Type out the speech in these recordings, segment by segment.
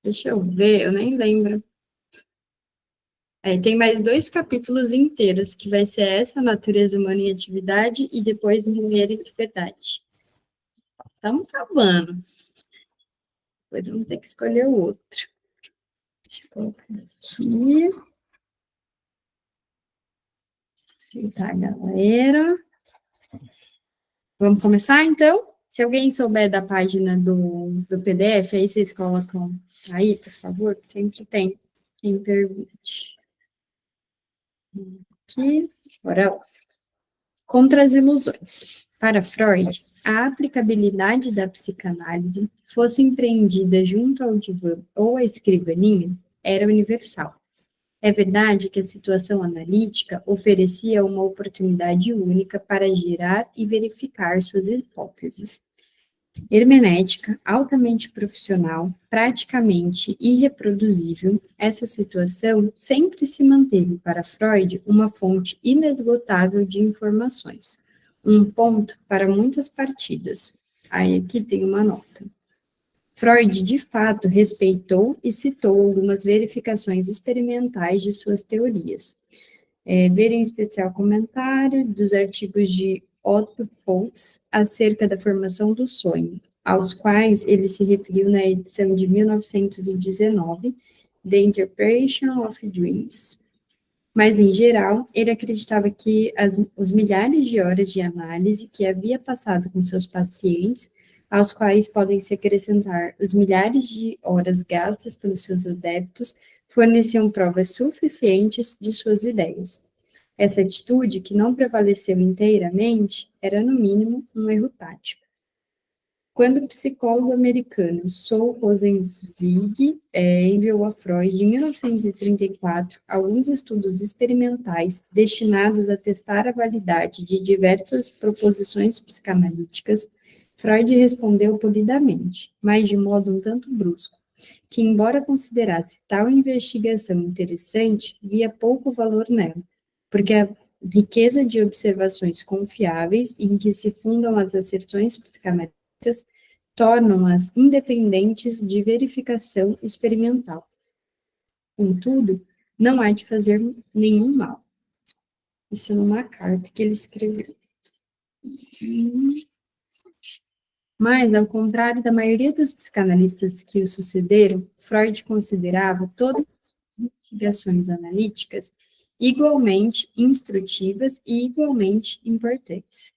Deixa eu ver, eu nem lembro. Tem mais 2 capítulos inteiros, que vai ser essa, natureza humana e atividade, e depois engenharia e liberdade. Estamos acabando. Depois vamos ter que escolher o outro. Deixa eu colocar aqui. Aceitar a galera. Vamos começar, então? Se alguém souber da página do PDF, aí vocês colocam aí, por favor, sempre tem quem pergunte. Aqui, bora lá. Contra as ilusões. Para Freud, a aplicabilidade da psicanálise, fosse empreendida junto ao divã ou à escrivaninha, era universal. É verdade que a situação analítica oferecia uma oportunidade única para gerar e verificar suas hipóteses. Hermenêutica, altamente profissional, praticamente irreproduzível, essa situação sempre se manteve para Freud uma fonte inesgotável de informações, um ponto para muitas partidas. Aí aqui tem uma nota. Freud, de fato, respeitou e citou algumas verificações experimentais de suas teorias. Ver em especial comentário dos artigos de Otto Poltz acerca da formação do sonho, aos quais ele se referiu na edição de 1919, The Interpretation of Dreams. Mas, em geral, ele acreditava que os milhares de horas de análise que havia passado com seus pacientes, aos quais podem se acrescentar os milhares de horas gastas pelos seus adeptos, forneciam provas suficientes de suas ideias. Essa atitude, que não prevaleceu inteiramente, era, no mínimo, um erro tático. Quando o psicólogo americano Saul Rosenzweig enviou a Freud, em 1934, alguns estudos experimentais destinados a testar a validade de diversas proposições psicanalíticas, Freud respondeu polidamente, mas de modo um tanto brusco, que, embora considerasse tal investigação interessante, via pouco valor nela, porque a riqueza de observações confiáveis em que se fundam as asserções psicanalíticas tornam-as independentes de verificação experimental. Contudo, não há de fazer nenhum mal. Isso numa carta que ele escreveu. Mas, ao contrário da maioria dos psicanalistas que o sucederam, Freud considerava todas as investigações analíticas igualmente instrutivas e igualmente importantes.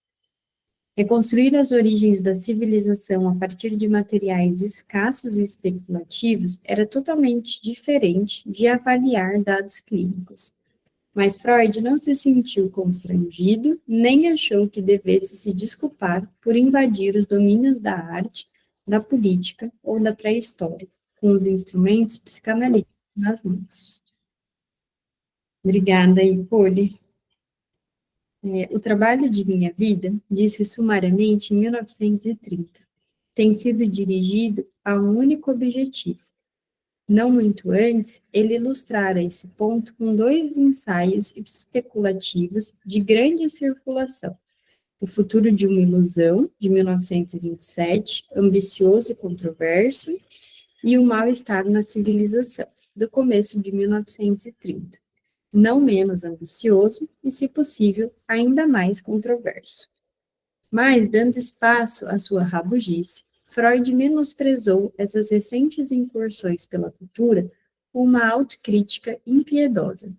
Reconstruir as origens da civilização a partir de materiais escassos e especulativos era totalmente diferente de avaliar dados clínicos. Mas Freud não se sentiu constrangido, nem achou que devesse se desculpar por invadir os domínios da arte, da política ou da pré-história, com os instrumentos psicanalíticos nas mãos. Obrigada, Poli. O trabalho de minha vida, disse sumariamente em 1930, tem sido dirigido a um único objetivo. Não muito antes, ele ilustrara esse ponto com 2 ensaios especulativos de grande circulação. O Futuro de uma Ilusão, de 1927, ambicioso e controverso, e O Mal-Estar na Civilização, do começo de 1930. Não menos ambicioso e, se possível, ainda mais controverso. Mas, dando espaço à sua rabugice, Freud menosprezou essas recentes incursões pela cultura com uma autocrítica impiedosa.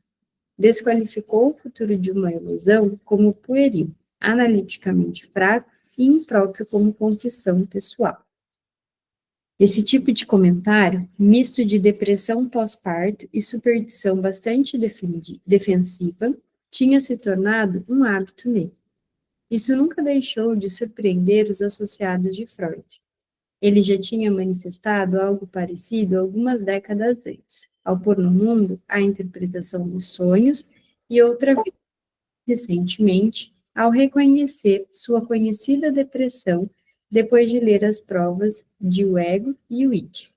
Desqualificou o Futuro de uma Ilusão como pueril, analiticamente fraco e impróprio como confissão pessoal. Esse tipo de comentário, misto de depressão pós-parto e superstição bastante defensiva, tinha se tornado um hábito nele. Isso nunca deixou de surpreender os associados de Freud. Ele já tinha manifestado algo parecido algumas décadas antes, ao pôr no mundo a interpretação dos sonhos e outra vez, recentemente, ao reconhecer sua conhecida depressão depois de ler as provas de O Ego e o Id.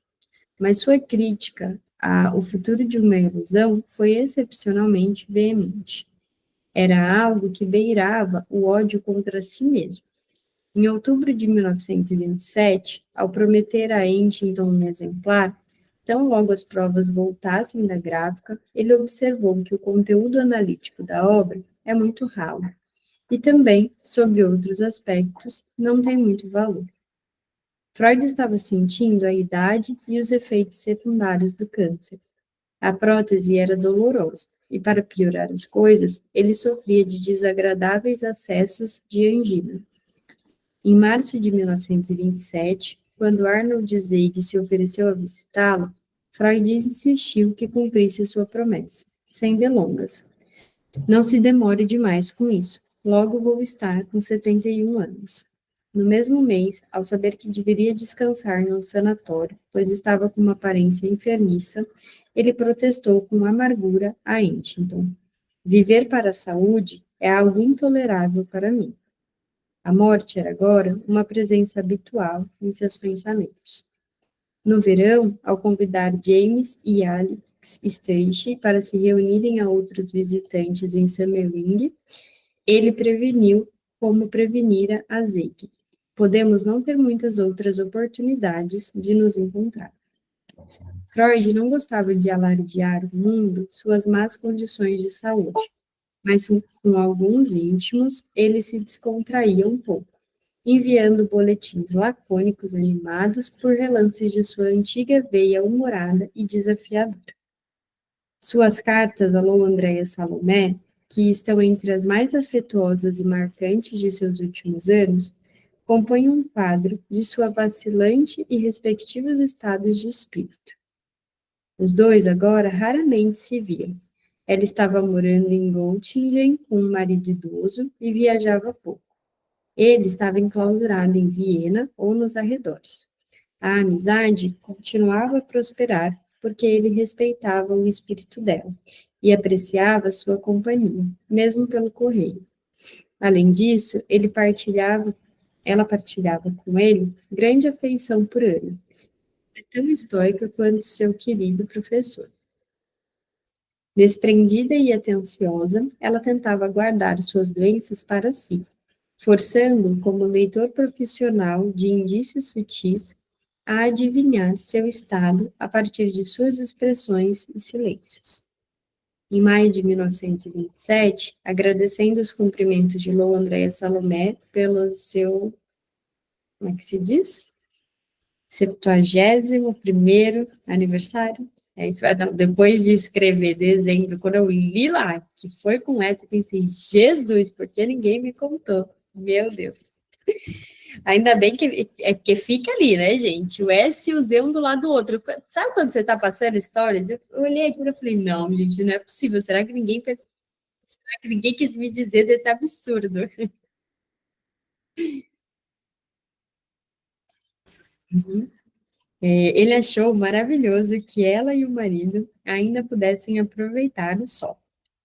Mas sua crítica ao Futuro de uma Ilusão foi excepcionalmente veemente. Era algo que beirava o ódio contra si mesmo. Em outubro de 1927, ao prometer a Huntington um exemplar, tão logo as provas voltassem da gráfica, ele observou que o conteúdo analítico da obra é muito ralo e também, sobre outros aspectos, não tem muito valor. Freud estava sentindo a idade e os efeitos secundários do câncer. A prótese era dolorosa e, para piorar as coisas, ele sofria de desagradáveis acessos de angina. Em março de 1927, quando Arnold Zweig se ofereceu a visitá-lo, Freud insistiu que cumprisse sua promessa, sem delongas. Não se demore demais com isso. Logo vou estar com 71 anos. No mesmo mês, ao saber que deveria descansar num sanatório, pois estava com uma aparência enfermiça, ele protestou com amargura a Huntington. Viver para a saúde é algo intolerável para mim. A morte era agora uma presença habitual em seus pensamentos. No verão, ao convidar James e Alex Stacey para se reunirem a outros visitantes em Summerwing, ele preveniu como prevenira a Zeig. Podemos não ter muitas outras oportunidades de nos encontrar. Freud não gostava de alardear ao mundo suas más condições de saúde, mas com alguns íntimos ele se descontraía um pouco, enviando boletins lacônicos animados por relances de sua antiga veia humorada e desafiadora. Suas cartas alô Andréia Salomé, que estão entre as mais afetuosas e marcantes de seus últimos anos, compõem um quadro de sua vacilante e respectivos estados de espírito. Os dois agora raramente se viam. Ela estava morando em Göttingen com um marido idoso e viajava pouco. Ele estava enclausurado em Viena ou nos arredores. A amizade continuava a prosperar porque ele respeitava o espírito dela e apreciava sua companhia, mesmo pelo correio. Além disso, ela partilhava com ele grande afeição por Ana, tão estoica quanto seu querido professor. Desprendida e atenciosa, ela tentava guardar suas doenças para si, forçando, como leitor profissional de indícios sutis, a adivinhar seu estado a partir de suas expressões e silêncios. Em maio de 1927, agradecendo os cumprimentos de Lou Andréa Salomé pelo seu, como é que se diz? 71º aniversário. É isso, depois de escrever dezembro, quando eu li lá, que foi com essa, eu pensei, Jesus, por que ninguém me contou? Meu Deus. Ainda bem que é porque fica ali, né, gente? O S e o Z um do lado do outro. Sabe quando você tá passando stories? Eu olhei aqui e falei, não, gente, não é possível. Será que ninguém quis me dizer desse absurdo? Uhum. Ele achou maravilhoso que ela e o marido ainda pudessem aproveitar o sol.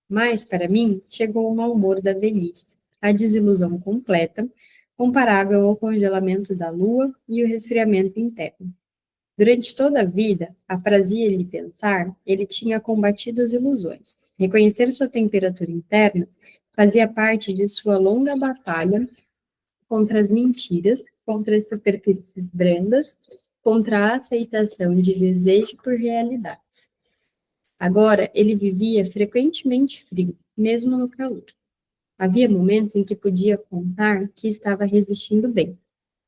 Mas, para mim, chegou o mau humor da velhice, a desilusão completa, comparável ao congelamento da lua e o resfriamento interno. Durante toda a vida, aprazia-lhe pensar, ele tinha combatido as ilusões. Reconhecer sua temperatura interna fazia parte de sua longa batalha contra as mentiras, contra as superfícies brandas, contra a aceitação de desejo por realidades. Agora, ele vivia frequentemente frio, mesmo no calor. Havia momentos em que podia contar que estava resistindo bem,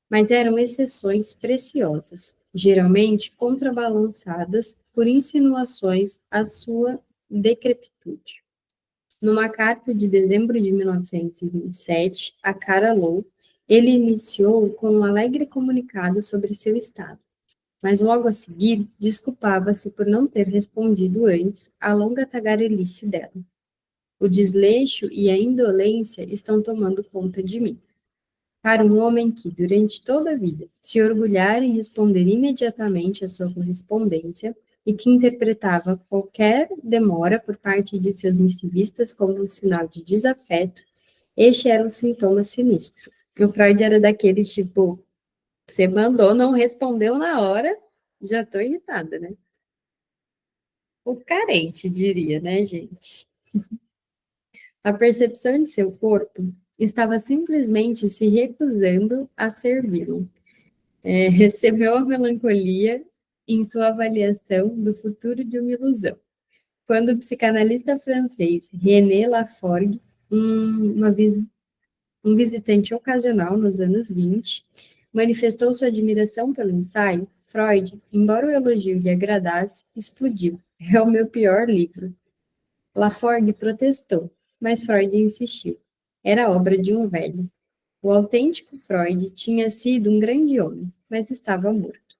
mas eram exceções preciosas, geralmente contrabalançadas por insinuações à sua decrepitude. Numa carta de dezembro de 1927, a Cara Low, ele iniciou com um alegre comunicado sobre seu estado, mas logo a seguir desculpava-se por não ter respondido antes à longa tagarelice dela. O desleixo e a indolência estão tomando conta de mim. Para um homem que, durante toda a vida, se orgulhara em responder imediatamente à sua correspondência e que interpretava qualquer demora por parte de seus missivistas como um sinal de desafeto, este era um sintoma sinistro. O Freud era daqueles tipo, você mandou, não respondeu na hora, já estou irritada, né? O carente, diria, né, gente? A percepção de seu corpo estava simplesmente se recusando a servi-lo. Recebeu a melancolia em sua avaliação do futuro de uma ilusão. Quando o psicanalista francês René Laforgue, um visitante ocasional nos anos 20, manifestou sua admiração pelo ensaio, Freud, embora o elogio lhe agradasse, explodiu. É o meu pior livro. Laforgue protestou, mas Freud insistiu. Era obra de um velho. O autêntico Freud tinha sido um grande homem, mas estava morto.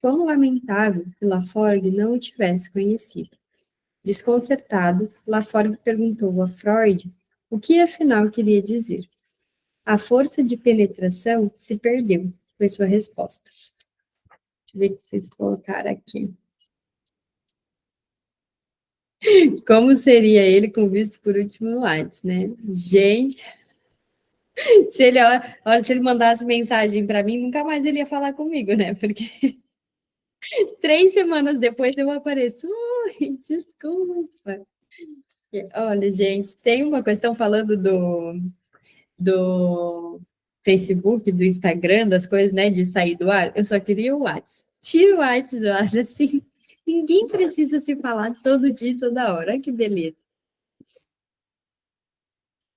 Quão lamentável que Laforgue não o tivesse conhecido. Desconcertado, Laforgue perguntou a Freud o que afinal queria dizer. A força de penetração se perdeu, foi sua resposta. Deixa eu ver se vocês colocaram aqui. Como seria ele com visto por último no Whats, né? Gente, se ele mandasse mensagem para mim, nunca mais ele ia falar comigo, né? Porque 3 semanas depois eu apareço. Ui, desculpa. Olha, gente, tem uma coisa, estão falando do Facebook, do Instagram, das coisas, né, de sair do ar. Eu só queria o Whats. Tira o Whats do ar, assim. Ninguém precisa se falar todo dia, toda hora. Olha que beleza.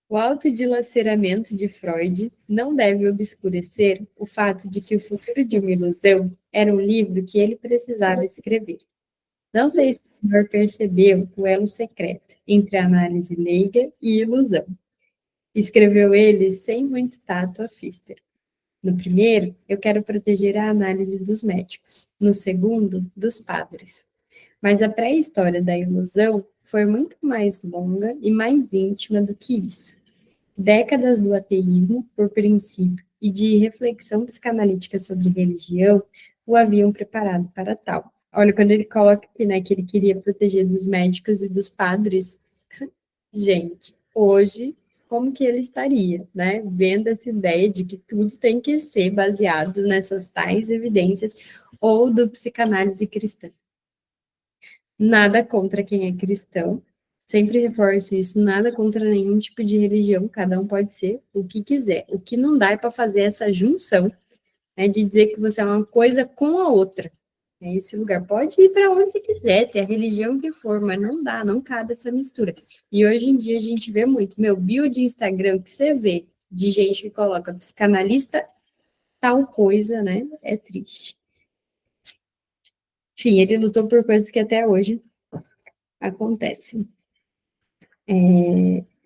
O autodilaceramento de Freud não deve obscurecer o fato de que O Futuro de uma Ilusão era um livro que ele precisava escrever. Não sei se o senhor percebeu o elo secreto entre análise leiga e ilusão. Escreveu ele sem muito tato a Pfister. No primeiro, eu quero proteger a análise dos médicos. No segundo, dos padres. Mas a pré-história da ilusão foi muito mais longa e mais íntima do que isso. Décadas do ateísmo, por princípio, e de reflexão psicanalítica sobre religião o haviam preparado para tal. Olha, quando ele coloca aqui, né, que ele queria proteger dos médicos e dos padres, gente, hoje, como que ele estaria, né, vendo essa ideia de que tudo tem que ser baseado nessas tais evidências ou do psicanálise cristã? Nada contra quem é cristão, sempre reforço isso, nada contra nenhum tipo de religião, cada um pode ser o que quiser. O que não dá é para fazer essa junção, né, de dizer que você é uma coisa com a outra. É esse lugar. Pode ir para onde você quiser, ter a religião que for, mas não dá, não cabe essa mistura. E hoje em dia a gente vê muito. Meu bio de Instagram que você vê de gente que coloca psicanalista tal coisa, né? É triste. Enfim, ele lutou por coisas que até hoje acontecem.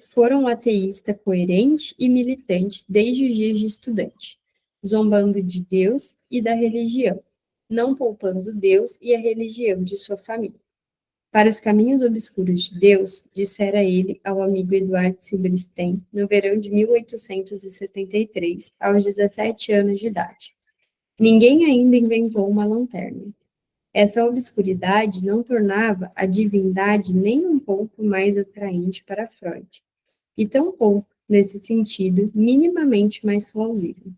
Foram um ateísta coerente e militante desde os dias de estudante, zombando de Deus e da religião, não poupando Deus e a religião de sua família. Para os caminhos obscuros de Deus, dissera ele ao amigo Eduard Silberstein no verão de 1873, aos 17 anos de idade. Ninguém ainda inventou uma lanterna. Essa obscuridade não tornava a divindade nem um pouco mais atraente para Freud, e tampouco, nesse sentido, minimamente mais plausível.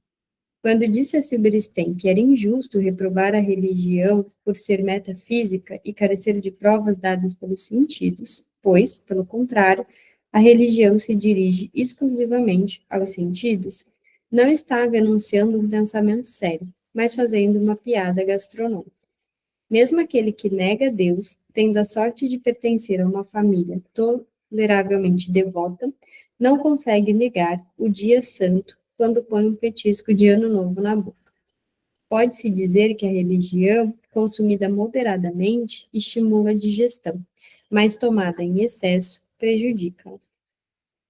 Quando disse a Silberstein que era injusto reprovar a religião por ser metafísica e carecer de provas dadas pelos sentidos, pois, pelo contrário, a religião se dirige exclusivamente aos sentidos, não estava enunciando um pensamento sério, mas fazendo uma piada gastronômica. Mesmo aquele que nega Deus, tendo a sorte de pertencer a uma família toleravelmente devota, não consegue negar o dia santo quando põe um petisco de ano novo na boca. Pode-se dizer que a religião, consumida moderadamente, estimula a digestão, mas tomada em excesso, prejudica-a.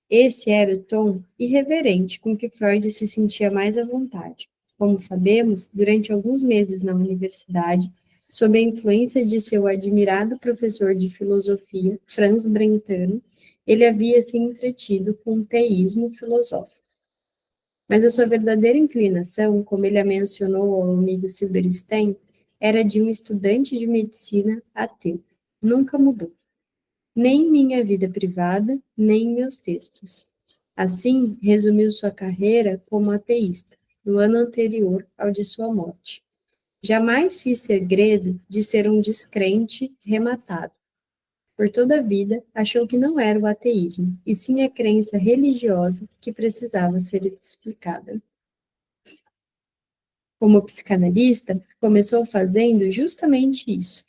Esse era o tom irreverente com que Freud se sentia mais à vontade. Como sabemos, durante alguns meses na universidade, sob a influência de seu admirado professor de filosofia, Franz Brentano, ele havia se entretido com o teísmo filosófico. Mas a sua verdadeira inclinação, como ele a mencionou ao amigo Silberstein, era de um estudante de medicina ateu. Nunca mudou. Nem minha vida privada, nem meus textos. Assim, resumiu sua carreira como ateísta, no ano anterior ao de sua morte. Jamais fiz segredo de ser um descrente rematado. Por toda a vida, achou que não era o ateísmo, e sim a crença religiosa que precisava ser explicada. Como psicanalista, começou fazendo justamente isso.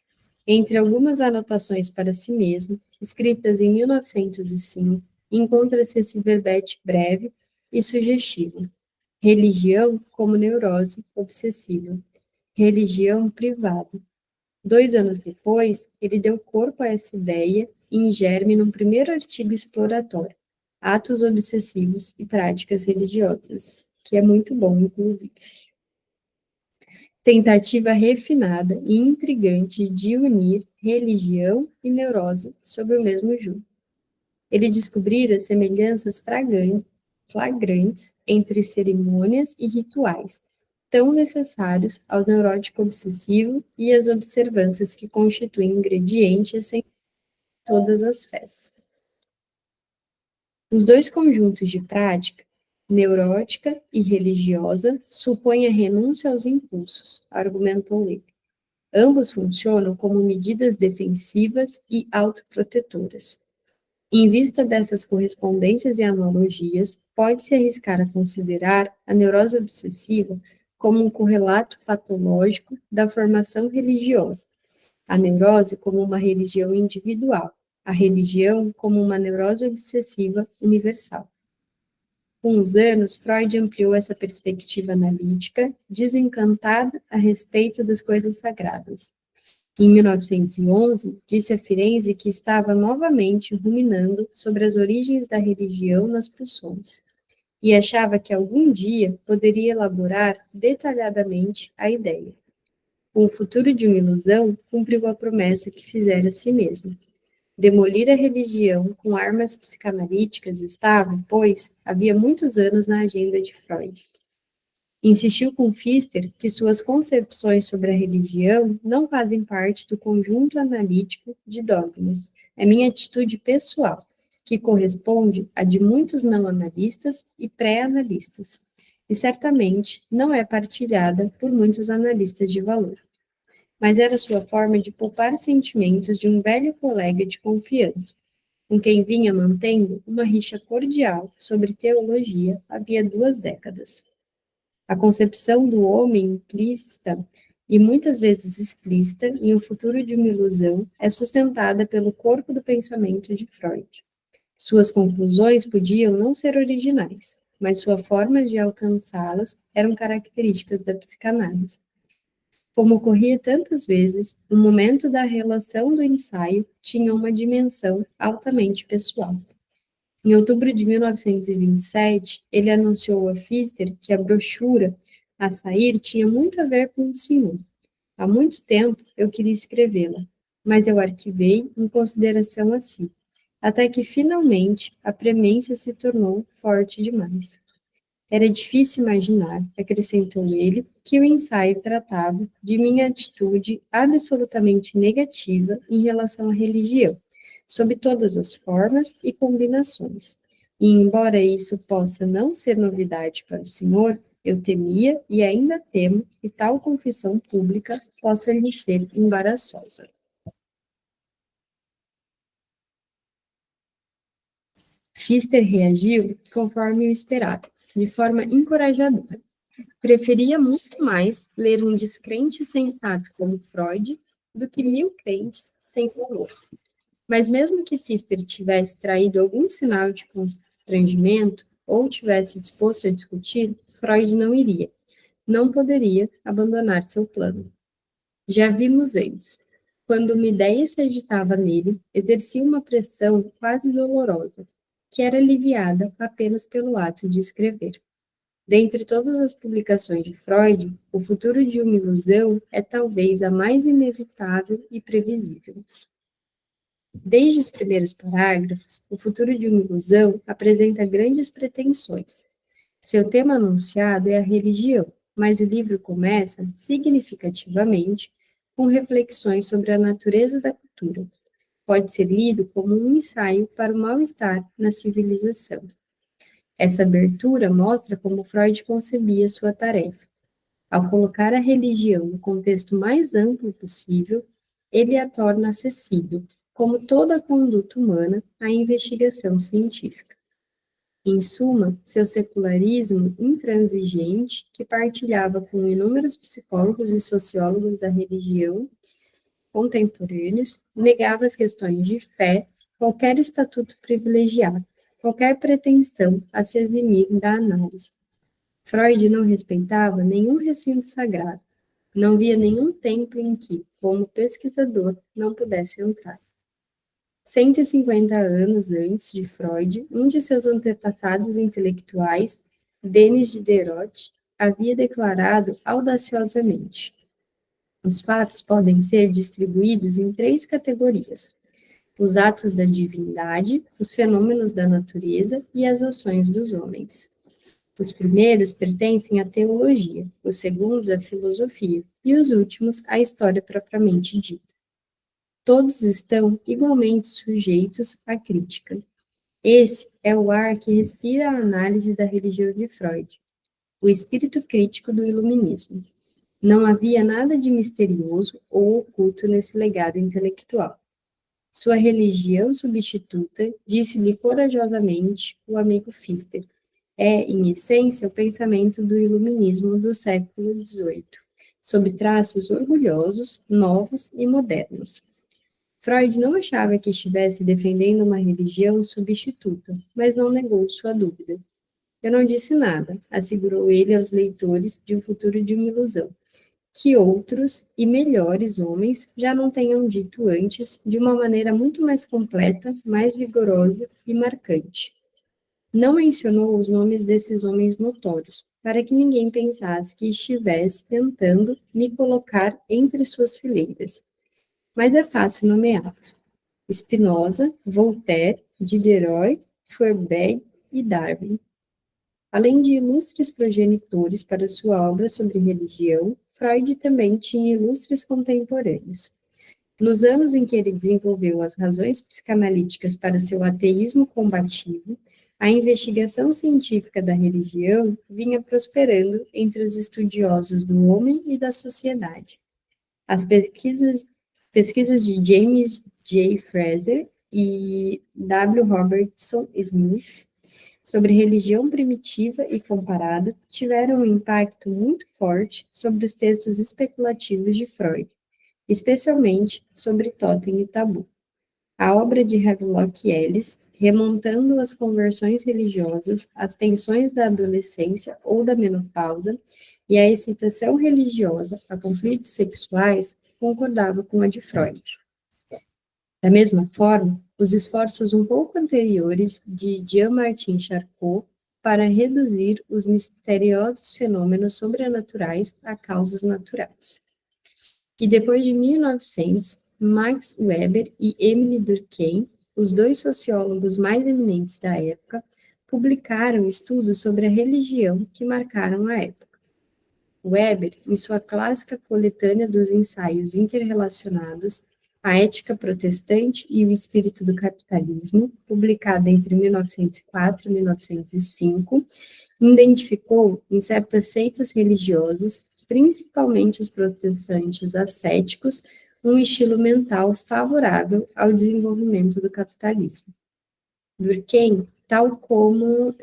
Entre algumas anotações para si mesmo, escritas em 1905, encontra-se esse verbete breve e sugestivo: religião como neurose obsessiva, religião privada. 2 anos depois, ele deu corpo a essa ideia em germe num primeiro artigo exploratório, Atos Obsessivos e Práticas Religiosas, que é muito bom, inclusive. Tentativa refinada e intrigante de unir religião e neurose sob o mesmo jugo. Ele descobrira semelhanças flagrantes entre cerimônias e rituais, tão necessários ao neurótico obsessivo e as observâncias que constituem ingrediente essencial de todas as fés. Os dois conjuntos de prática, neurótica e religiosa, supõem a renúncia aos impulsos, argumentou ele. Ambos funcionam como medidas defensivas e autoprotetoras. Em vista dessas correspondências e analogias, pode-se arriscar a considerar a neurose obsessiva como um correlato patológico da formação religiosa, a neurose como uma religião individual, a religião como uma neurose obsessiva universal. Com os anos, Freud ampliou essa perspectiva analítica, desencantada a respeito das coisas sagradas. Em 1911, disse a Firenze que estava novamente ruminando sobre as origens da religião nas pulsões, e achava que algum dia poderia elaborar detalhadamente a ideia. Com o futuro de uma ilusão, cumpriu a promessa que fizera a si mesmo. Demolir a religião com armas psicanalíticas estava, pois, havia muitos anos na agenda de Freud. Insistiu com Pfister que suas concepções sobre a religião não fazem parte do conjunto analítico de dogmas. É minha atitude pessoal, que corresponde à de muitos não analistas e pré-analistas, e certamente não é partilhada por muitos analistas de valor. Mas era sua forma de poupar sentimentos de um velho colega de confiança, com quem vinha mantendo uma rixa cordial sobre teologia havia 2 décadas. A concepção do homem implícita e muitas vezes explícita em um futuro de uma ilusão é sustentada pelo corpo do pensamento de Freud. Suas conclusões podiam não ser originais, mas sua forma de alcançá-las eram características da psicanálise. Como ocorria tantas vezes, o momento da relação do ensaio tinha uma dimensão altamente pessoal. Em outubro de 1927, ele anunciou a Pfister que a brochura a sair tinha muito a ver com o senhor. Há muito tempo eu queria escrevê-la, mas eu arquivei em consideração a si, até que finalmente a premência se tornou forte demais. Era difícil imaginar, acrescentou ele, que o ensaio tratava de minha atitude absolutamente negativa em relação à religião, sob todas as formas e combinações. E embora isso possa não ser novidade para o senhor, eu temia e ainda temo que tal confissão pública possa lhe ser embaraçosa. Pfister reagiu conforme o esperado, de forma encorajadora. Preferia muito mais ler um descrente sensato como Freud do que 1000 crentes sem valor. Mas mesmo que Pfister tivesse traído algum sinal de constrangimento ou tivesse disposto a discutir, Freud não iria, não poderia abandonar seu plano. Já vimos antes. Quando uma ideia se agitava nele, exercia uma pressão quase dolorosa, que era aliviada apenas pelo ato de escrever. Dentre todas as publicações de Freud, O Futuro de uma Ilusão é talvez a mais inevitável e previsível. Desde os primeiros parágrafos, O Futuro de uma Ilusão apresenta grandes pretensões. Seu tema anunciado é a religião, mas o livro começa, significativamente, com reflexões sobre a natureza da cultura. Pode ser lido como um ensaio para o mal-estar na civilização. Essa abertura mostra como Freud concebia sua tarefa. Ao colocar a religião no contexto mais amplo possível, ele a torna acessível, como toda a conduta humana, a investigação científica. Em suma, seu secularismo intransigente, que partilhava com inúmeros psicólogos e sociólogos da religião contemporâneos, negava as questões de fé, qualquer estatuto privilegiado, qualquer pretensão a se eximir da análise. Freud não respeitava nenhum recinto sagrado, não via nenhum templo em que, como pesquisador, não pudesse entrar. 150 anos antes de Freud, um de seus antepassados intelectuais, Denis Diderot, havia declarado audaciosamente: os fatos podem ser distribuídos em 3 categorias: os atos da divindade, os fenômenos da natureza e as ações dos homens. Os primeiros pertencem à teologia, os segundos à filosofia e os últimos à história propriamente dita. Todos estão igualmente sujeitos à crítica. Esse é o ar que respira a análise da religião de Freud, o espírito crítico do iluminismo. Não havia nada de misterioso ou oculto nesse legado intelectual. Sua religião substituta, disse-lhe corajosamente o amigo Pfister, é, em essência, o pensamento do iluminismo do século XVIII, sob traços orgulhosos, novos e modernos. Freud não achava que estivesse defendendo uma religião substituta, mas não negou sua dúvida. Eu não disse nada, assegurou ele aos leitores de um futuro de uma ilusão, que outros e melhores homens já não tenham dito antes de uma maneira muito mais completa, mais vigorosa e marcante. Não mencionou os nomes desses homens notórios, para que ninguém pensasse que estivesse tentando me colocar entre suas fileiras. Mas é fácil nomeá-los: Spinoza, Voltaire, Diderot, Feuerbach e Darwin. Além de ilustres progenitores para sua obra sobre religião, Freud também tinha ilustres contemporâneos. Nos anos em que ele desenvolveu as razões psicanalíticas para seu ateísmo combativo, a investigação científica da religião vinha prosperando entre os estudiosos do homem e da sociedade. As pesquisas de James J. Fraser e W. Robertson Smith sobre religião primitiva e comparada tiveram um impacto muito forte sobre os textos especulativos de Freud, especialmente sobre Totem e Tabu. A obra de Havelock Ellis, remontando as conversões religiosas, as tensões da adolescência ou da menopausa e a excitação religiosa a conflitos sexuais, concordava com a de Freud. Da mesma forma, os esforços um pouco anteriores de Jean-Martin Charcot para reduzir os misteriosos fenômenos sobrenaturais a causas naturais. E depois de 1900, Max Weber e Emile Durkheim, os dois sociólogos mais eminentes da época, publicaram estudos sobre a religião que marcaram a época. Weber, em sua clássica coletânea dos ensaios interrelacionados, A Ética Protestante e o Espírito do Capitalismo, publicada entre 1904 e 1905, identificou em certas seitas religiosas, principalmente os protestantes ascéticos, um estilo mental favorável ao desenvolvimento do capitalismo. Durkheim, tal como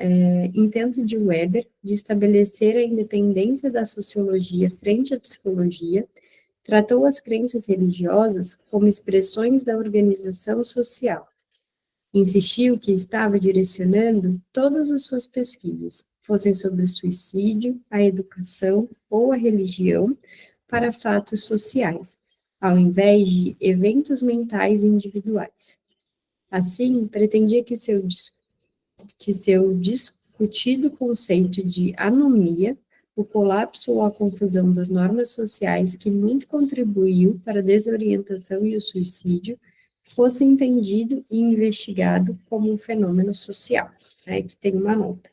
intento de Weber de estabelecer a independência da sociologia frente à psicologia, tratou as crenças religiosas como expressões da organização social. Insistiu que estava direcionando todas as suas pesquisas, fossem sobre o suicídio, a educação ou a religião, para fatos sociais, ao invés de eventos mentais individuais. Assim, pretendia que seu discutido conceito de anomia, o colapso ou a confusão das normas sociais que muito contribuiu para a desorientação e o suicídio, fosse entendido e investigado como um fenômeno social. Aqui tem uma nota.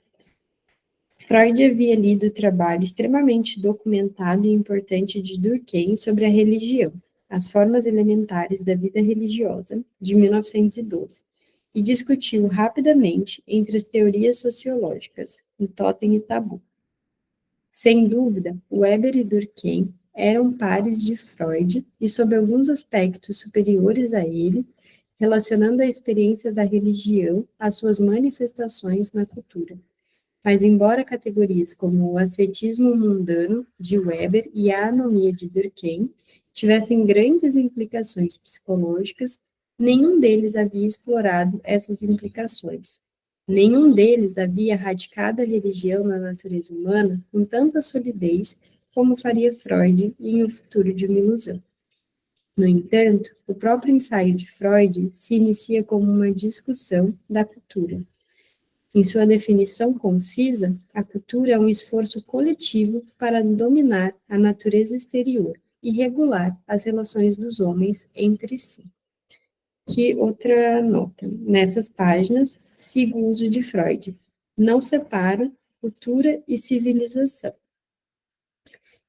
Freud havia lido o trabalho extremamente documentado e importante de Durkheim sobre a religião, as formas elementares da vida religiosa, de 1912, e discutiu rapidamente entre as teorias sociológicas, o Totem e Tabu. Sem dúvida, Weber e Durkheim eram pares de Freud e, sob alguns aspectos superiores a ele, relacionando a experiência da religião às suas manifestações na cultura. Mas, embora categorias como o ascetismo mundano, de Weber, e a anomia de Durkheim tivessem grandes implicações psicológicas, nenhum deles havia explorado essas implicações. Nenhum deles havia radicado a religião na natureza humana com tanta solidez como faria Freud em O Futuro de uma Ilusão. No entanto, o próprio ensaio de Freud se inicia como uma discussão da cultura. Em sua definição concisa, a cultura é um esforço coletivo para dominar a natureza exterior e regular as relações dos homens entre si. Que outra nota? Nessas páginas, sigo o uso de Freud. Não separo cultura e civilização.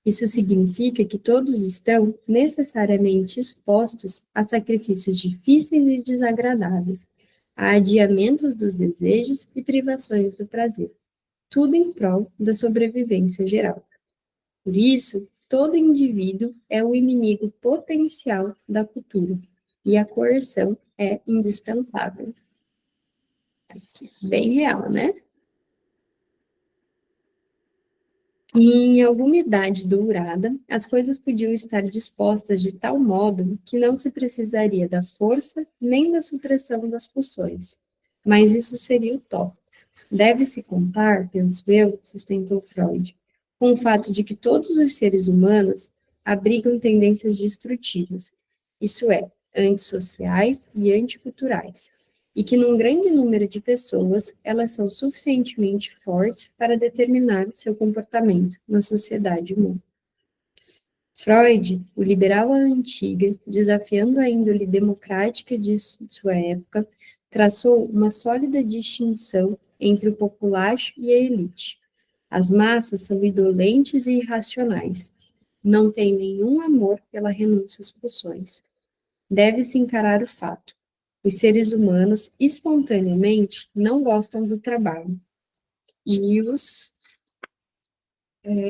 Isso significa que todos estão necessariamente expostos a sacrifícios difíceis e desagradáveis, a adiamentos dos desejos e privações do prazer, tudo em prol da sobrevivência geral. Por isso, todo indivíduo é o inimigo potencial da cultura, e a coerção é indispensável. Bem real, né? Em alguma idade dourada, as coisas podiam estar dispostas de tal modo que não se precisaria da força nem da supressão das pulsões. Mas isso seria utópico. Deve-se contar, penso eu, sustentou Freud, com o fato de que todos os seres humanos abrigam tendências destrutivas, isso é, antissociais e anticulturais, e que num grande número de pessoas elas são suficientemente fortes para determinar seu comportamento na sociedade humana. Freud, o liberal à antiga, desafiando a índole democrática de sua época, traçou uma sólida distinção entre o populacho e a elite. As massas são indolentes e irracionais. Não têm nenhum amor pela renúncia às pulsões. Deve-se encarar o fato. Os seres humanos, espontaneamente, não gostam do trabalho. E os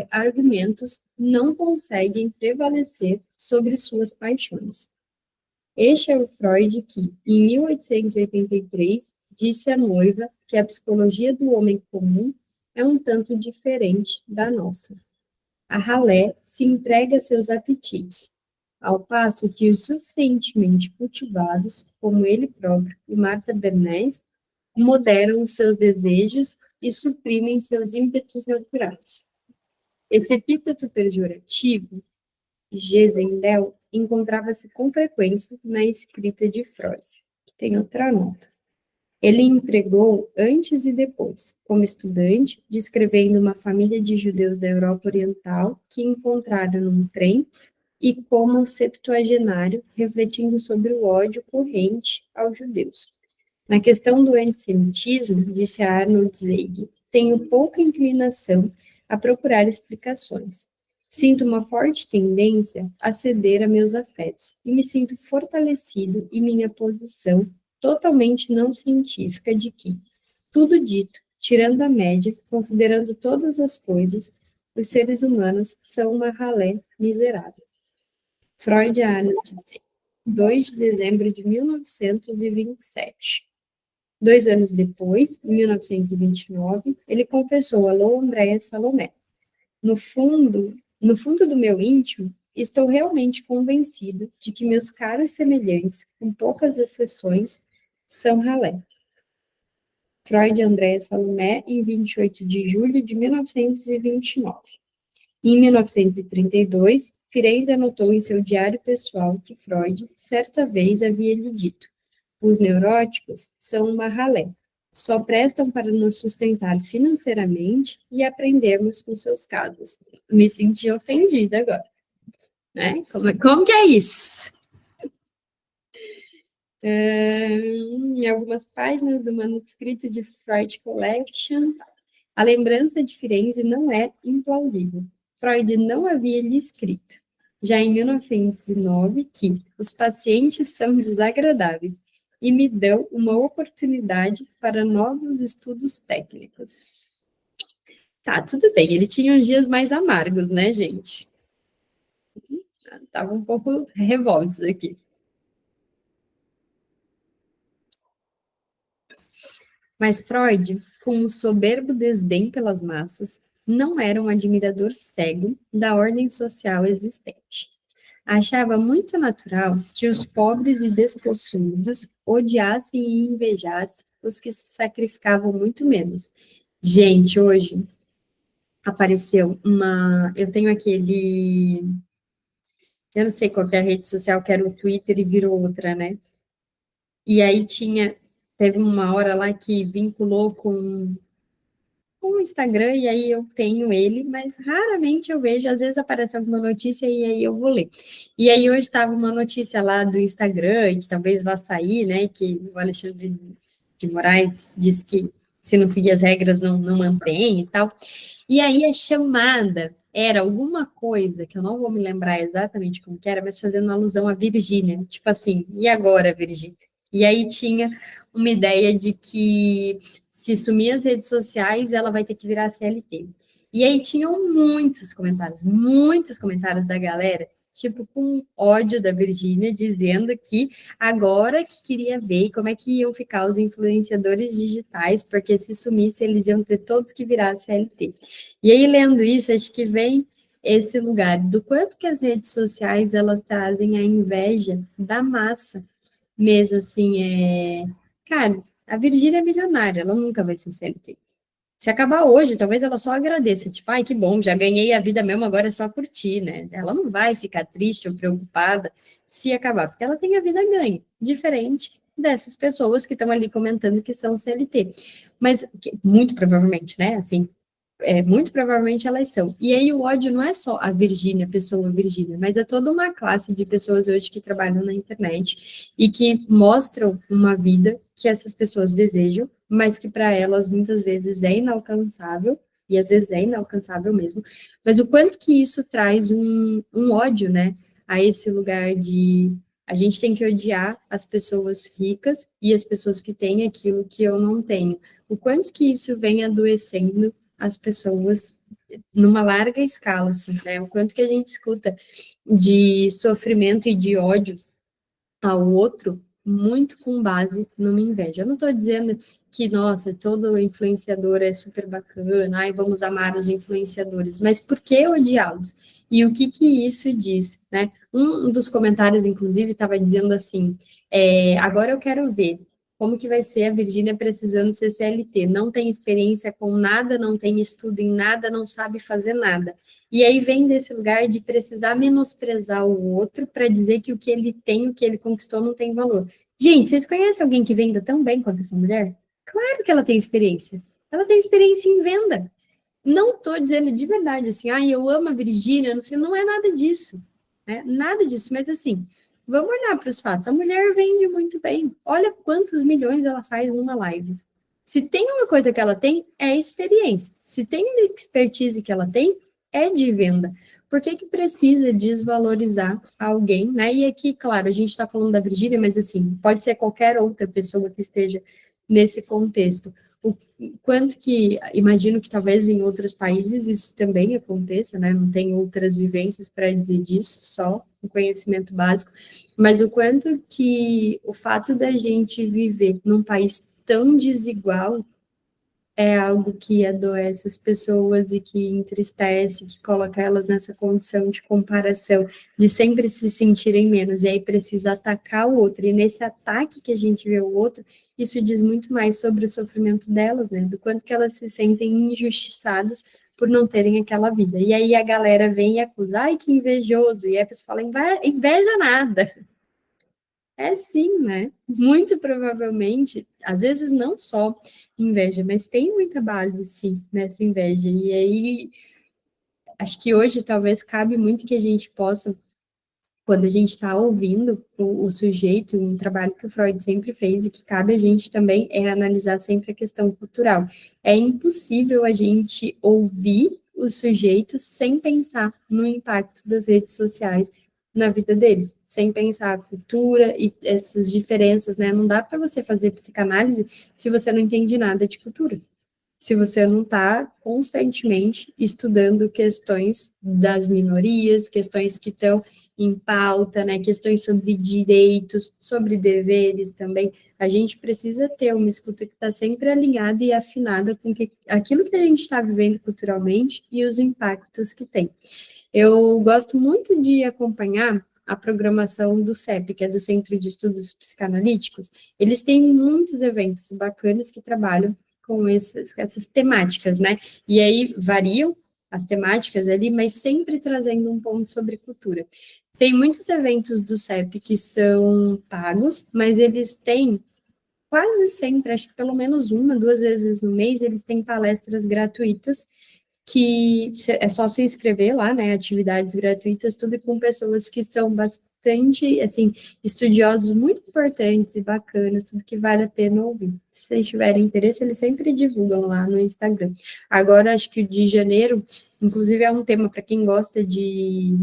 argumentos não conseguem prevalecer sobre suas paixões. Este é o Freud que, em 1883, disse à noiva que a psicologia do homem comum é um tanto diferente da nossa. A ralé se entrega a seus apetites, ao passo que os suficientemente cultivados, como ele próprio e Martha Bernays, moderam os seus desejos e suprimem seus ímpetos naturais. Esse epíteto pejorativo, Gesendel, encontrava-se com frequência na escrita de Freud, que tem outra nota. Ele empregou antes e depois, como estudante, descrevendo uma família de judeus da Europa Oriental que encontraram num trem e como septuagenário, refletindo sobre o ódio corrente aos judeus. Na questão do antissemitismo, disse Arnold Zweig, tenho pouca inclinação a procurar explicações. Sinto uma forte tendência a ceder a meus afetos e me sinto fortalecido em minha posição totalmente não científica de que, tudo dito, tirando a média, considerando todas as coisas, os seres humanos são uma ralé miserável. Freud Arnold, 2 de dezembro de 1927. 2 anos depois, em 1929, ele confessou a Lou Andréa Salomé. No fundo do meu íntimo, estou realmente convencido de que meus caros semelhantes, com poucas exceções, são ralé. Freud Andréa Salomé, em 28 de julho de 1929. Em 1932, Firenze anotou em seu diário pessoal que Freud, certa vez, havia lhe dito: os neuróticos são uma ralé, só prestam para nos sustentar financeiramente e aprendermos com seus casos. Me senti ofendida agora. Né? Como que é isso? Em algumas páginas do manuscrito de Freud Collection, a lembrança de Firenze não é implausível. Freud não havia lhe escrito, já em 1909, que os pacientes são desagradáveis e me dão uma oportunidade para novos estudos técnicos. Tá, tudo bem, ele tinha uns dias mais amargos, né, gente? Tava um pouco revoltos aqui. Mas Freud, com um soberbo desdém pelas massas, não era um admirador cego da ordem social existente. Achava muito natural que os pobres e despossuídos odiassem e invejassem os que se sacrificavam muito menos. Gente, hoje apareceu uma. Eu tenho aquele. Eu não sei qual que é a rede social, que era o Twitter e virou outra, né? E aí teve uma hora lá que vinculou com o Instagram, e aí eu tenho ele, mas raramente eu vejo, às vezes aparece alguma notícia e aí eu vou ler. E aí hoje estava uma notícia lá do Instagram, que talvez vá sair, né, que o Alexandre de Moraes disse que se não seguir as regras não mantém e tal. E aí a chamada era alguma coisa, que eu não vou me lembrar exatamente como que era, mas fazendo alusão à Virgínia, tipo assim, e agora, Virgínia? E aí tinha uma ideia de que se sumir as redes sociais, ela vai ter que virar CLT. E aí tinham muitos comentários da galera, tipo com ódio da Virgínia, dizendo que agora que queria ver como é que iam ficar os influenciadores digitais, porque se sumisse eles iam ter todos que virar CLT. E aí, lendo isso, acho que vem esse lugar do quanto que as redes sociais elas trazem a inveja da massa, mesmo assim, cara, a Virgínia é milionária, ela nunca vai ser CLT. Se acabar hoje, talvez ela só agradeça, tipo, ai, que bom, já ganhei a vida mesmo, agora é só curtir, né? Ela não vai ficar triste ou preocupada se acabar, porque ela tem a vida ganha, diferente dessas pessoas que estão ali comentando que são CLT. Mas, muito provavelmente, né, assim, muito provavelmente elas são. E aí o ódio não é só a Virgínia, a pessoa Virgínia, mas é toda uma classe de pessoas hoje que trabalham na internet e que mostram uma vida que essas pessoas desejam, mas que para elas muitas vezes é inalcançável, e às vezes é inalcançável mesmo, mas o quanto que isso traz um ódio, né, a esse lugar de a gente tem que odiar as pessoas ricas e as pessoas que têm aquilo que eu não tenho. O quanto que isso vem adoecendo as pessoas numa larga escala, assim, né? O quanto que a gente escuta de sofrimento e de ódio ao outro, muito com base numa inveja. Eu não estou dizendo que, nossa, todo influenciador é super bacana, ai, vamos amar os influenciadores, mas por que odiá-los? E o que que isso diz, né? Um dos comentários, inclusive, estava dizendo assim, agora eu quero ver como que vai ser a Virgínia precisando ser CLT, não tem experiência com nada, não tem estudo em nada, não sabe fazer nada. E aí vem desse lugar de precisar menosprezar o outro para dizer que o que ele tem, o que ele conquistou, não tem valor. Gente, vocês conhecem alguém que venda tão bem quanto essa mulher? Claro que ela tem experiência. Ela tem experiência em venda. Não estou dizendo de verdade assim, eu amo a Virgínia, não sei, não é nada disso. Né? Nada disso, mas assim, vamos olhar para os fatos. A mulher vende muito bem. Olha quantos milhões ela faz numa live. Se tem uma coisa que ela tem, é experiência. Se tem uma expertise que ela tem, é de venda. Por que que precisa desvalorizar alguém, né? E aqui, claro, a gente está falando da Virgínia, mas assim, pode ser qualquer outra pessoa que esteja nesse contexto. O quanto que, imagino que talvez em outros países isso também aconteça, né? Não tem outras vivências para dizer disso, só o conhecimento básico, mas o quanto que o fato da gente viver num país tão desigual é algo que adoece as pessoas e que entristece, que coloca elas nessa condição de comparação, de sempre se sentirem menos, e aí precisa atacar o outro, e nesse ataque que a gente vê o outro, isso diz muito mais sobre o sofrimento delas, né, do quanto que elas se sentem injustiçadas por não terem aquela vida, e aí a galera vem e acusa, ai, que invejoso, e aí a pessoa fala, inveja nada, é sim, né? Muito provavelmente, às vezes não só inveja, mas tem muita base, sim, nessa inveja. E aí, acho que hoje talvez cabe muito que a gente possa, quando a gente está ouvindo o sujeito, um trabalho que o Freud sempre fez e que cabe a gente também é analisar sempre a questão cultural. É impossível a gente ouvir o sujeito sem pensar no impacto das redes sociais na vida deles, sem pensar a cultura e essas diferenças, né? Não dá para você fazer psicanálise se você não entende nada de cultura. se você não está constantemente estudando questões das minorias, questões que estão em pauta, né, questões sobre direitos, sobre deveres também. A gente precisa ter uma escuta que está sempre alinhada e afinada com aquilo que a gente está vivendo culturalmente e os impactos que tem. Eu gosto muito de acompanhar a programação do CEP, que é do Centro de Estudos Psicanalíticos. Eles têm muitos eventos bacanas que trabalham com essas temáticas, né? E aí variam as temáticas ali, mas sempre trazendo um ponto sobre cultura. Tem muitos eventos do CEP que são pagos, mas eles têm quase sempre, acho que pelo menos uma, duas vezes no mês, eles têm palestras gratuitas, que é só se inscrever lá, né, atividades gratuitas, tudo com pessoas que são bastante, assim, estudiosos muito importantes e bacanas, tudo que vale a pena ouvir. Se vocês tiverem interesse, eles sempre divulgam lá no Instagram. Agora, acho que o de janeiro, inclusive é um tema para quem gosta de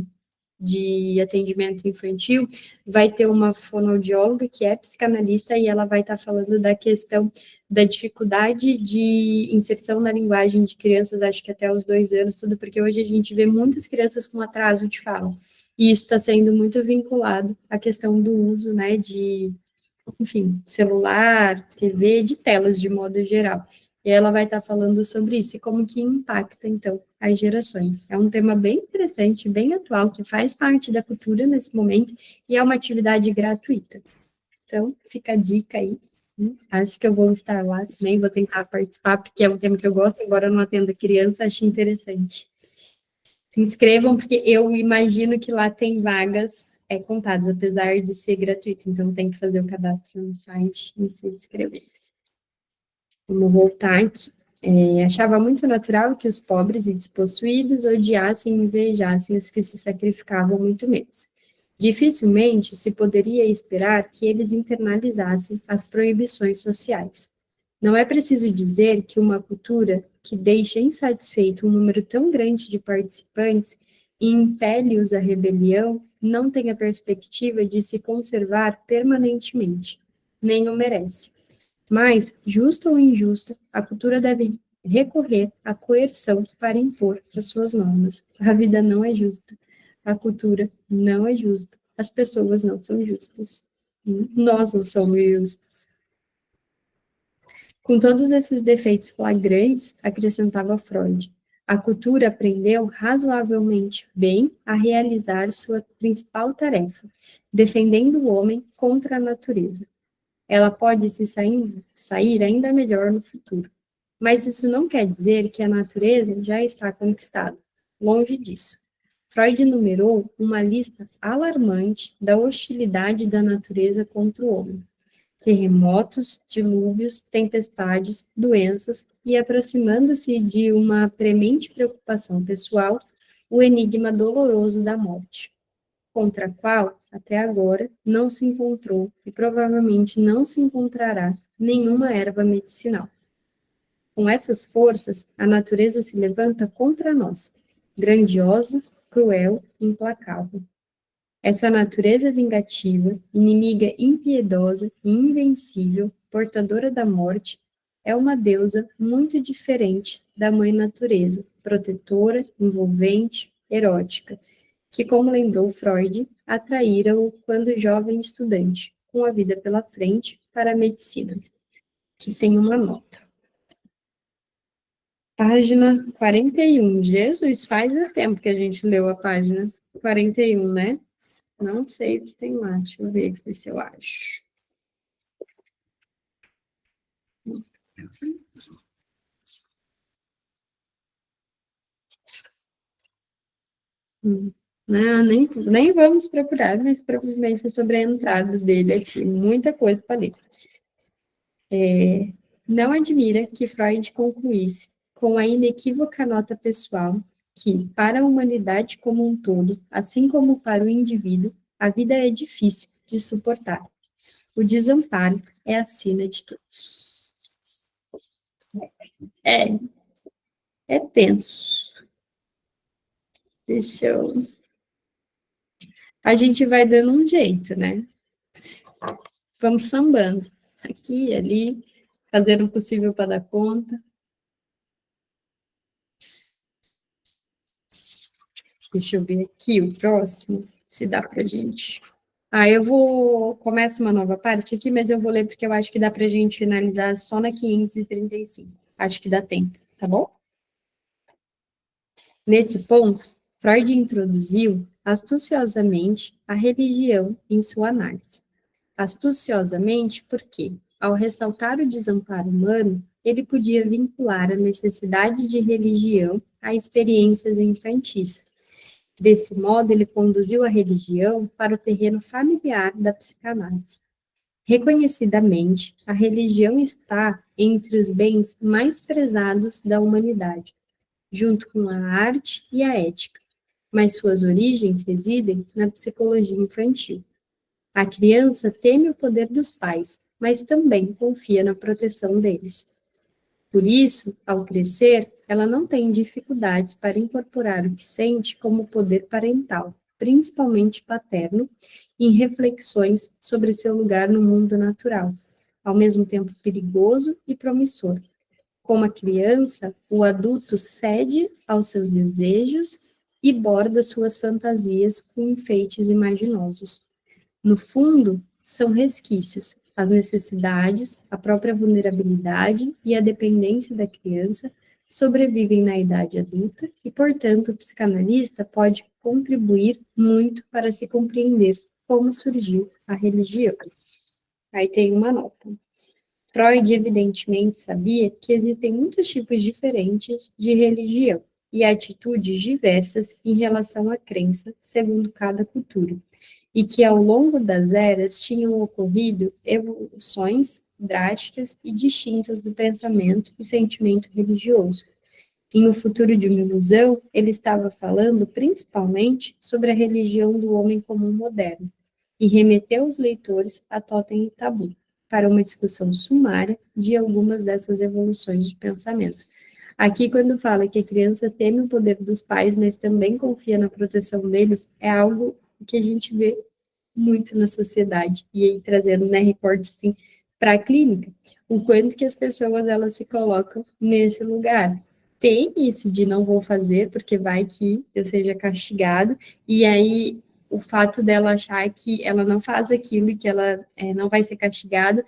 atendimento infantil, vai ter uma fonoaudióloga que é psicanalista e ela vai estar falando da questão da dificuldade de inserção na linguagem de crianças, acho que até os 2 anos, tudo, porque hoje a gente vê muitas crianças com atraso de fala, e isso está sendo muito vinculado à questão do uso, né, de, enfim, celular, TV, de telas de modo geral. E ela vai estar falando sobre isso e como que impacta, então, as gerações. É um tema bem interessante, bem atual, que faz parte da cultura nesse momento e é uma atividade gratuita. Então, fica a dica aí. Acho que eu vou estar lá também, vou tentar participar, porque é um tema que eu gosto, embora eu não atenda criança, acho interessante. Se inscrevam, porque eu imagino que lá tem vagas contadas, apesar de ser gratuito, então tem que fazer o cadastro no site e se inscrever. Vamos voltar aqui. Achava muito natural que os pobres e despossuídos odiassem e invejassem os que se sacrificavam muito menos. Dificilmente se poderia esperar que eles internalizassem as proibições sociais. Não é preciso dizer que uma cultura que deixa insatisfeito um número tão grande de participantes e impele-os à rebelião não tem a perspectiva de se conservar permanentemente, nem o merece. Mas, justa ou injusta, a cultura deve recorrer à coerção para impor as suas normas. A vida não é justa, a cultura não é justa, as pessoas não são justas, nós não somos justos. Com todos esses defeitos flagrantes, acrescentava Freud, a cultura aprendeu razoavelmente bem a realizar sua principal tarefa, defendendo o homem contra a natureza. Ela pode se sair ainda melhor no futuro. Mas isso não quer dizer que a natureza já está conquistada. Longe disso. Freud numerou uma lista alarmante da hostilidade da natureza contra o homem. Terremotos, dilúvios, tempestades, doenças e, aproximando-se de uma premente preocupação pessoal, o enigma doloroso da morte, contra a qual, até agora, não se encontrou e provavelmente não se encontrará nenhuma erva medicinal. Com essas forças, a natureza se levanta contra nós, grandiosa, cruel, implacável. Essa natureza vingativa, inimiga impiedosa e invencível, portadora da morte, é uma deusa muito diferente da mãe natureza, protetora, envolvente, erótica, que, como lembrou Freud, atraíra-o quando jovem estudante, com a vida pela frente, para a medicina, que tem uma nota. Página 41. Jesus, faz tempo que a gente leu a página 41, né? Não sei o que tem lá, deixa eu ver se eu acho. Não, nem vamos procurar, mas provavelmente é sobre a entrada dele aqui. Muita coisa para ler. Não admira que Freud concluísse com a inequívoca nota pessoal que, para a humanidade como um todo, assim como para o indivíduo, a vida é difícil de suportar. O desamparo é a sina de todos. É, é tenso. Deixa eu... A gente vai dando um jeito, né? Vamos sambando. Aqui, ali, fazendo o possível para dar conta. Deixa eu ver aqui o próximo, se dá pra gente. Começa uma nova parte aqui, mas eu vou ler porque eu acho que dá pra gente finalizar só na 535. Acho que dá tempo, tá bom? Nesse ponto, Freud introduziu astuciosamente a religião em sua análise. Astuciosamente porque, ao ressaltar o desamparo humano, ele podia vincular a necessidade de religião a experiências infantis. Desse modo, ele conduziu a religião para o terreno familiar da psicanálise. Reconhecidamente, a religião está entre os bens mais prezados da humanidade, junto com a arte e a ética, mas suas origens residem na psicologia infantil. A criança teme o poder dos pais, mas também confia na proteção deles. Por isso, ao crescer, ela não tem dificuldades para incorporar o que sente como poder parental, principalmente paterno, em reflexões sobre seu lugar no mundo natural, ao mesmo tempo perigoso e promissor. Como a criança, o adulto cede aos seus desejos e borda suas fantasias com enfeites imaginosos. No fundo, são resquícios. As necessidades, a própria vulnerabilidade e a dependência da criança sobrevivem na idade adulta e, portanto, o psicanalista pode contribuir muito para se compreender como surgiu a religião. Aí tem uma nota. Freud, evidentemente, sabia que existem muitos tipos diferentes de religião e atitudes diversas em relação à crença, segundo cada cultura, e que ao longo das eras tinham ocorrido evoluções drásticas e distintas do pensamento e sentimento religioso. Em O Futuro de uma Ilusão, ele estava falando principalmente sobre a religião do homem comum moderno, e remeteu os leitores a Totem e Tabu, para uma discussão sumária de algumas dessas evoluções de pensamento. Aqui, quando fala que a criança teme o poder dos pais, mas também confia na proteção deles, é algo que a gente vê muito na sociedade. E aí, trazendo, né, recorte, assim, para a clínica, o quanto que as pessoas, elas se colocam nesse lugar. Tem isso de não vou fazer, porque vai que eu seja castigado, e aí o fato dela achar que ela não faz aquilo e que ela não vai ser castigada,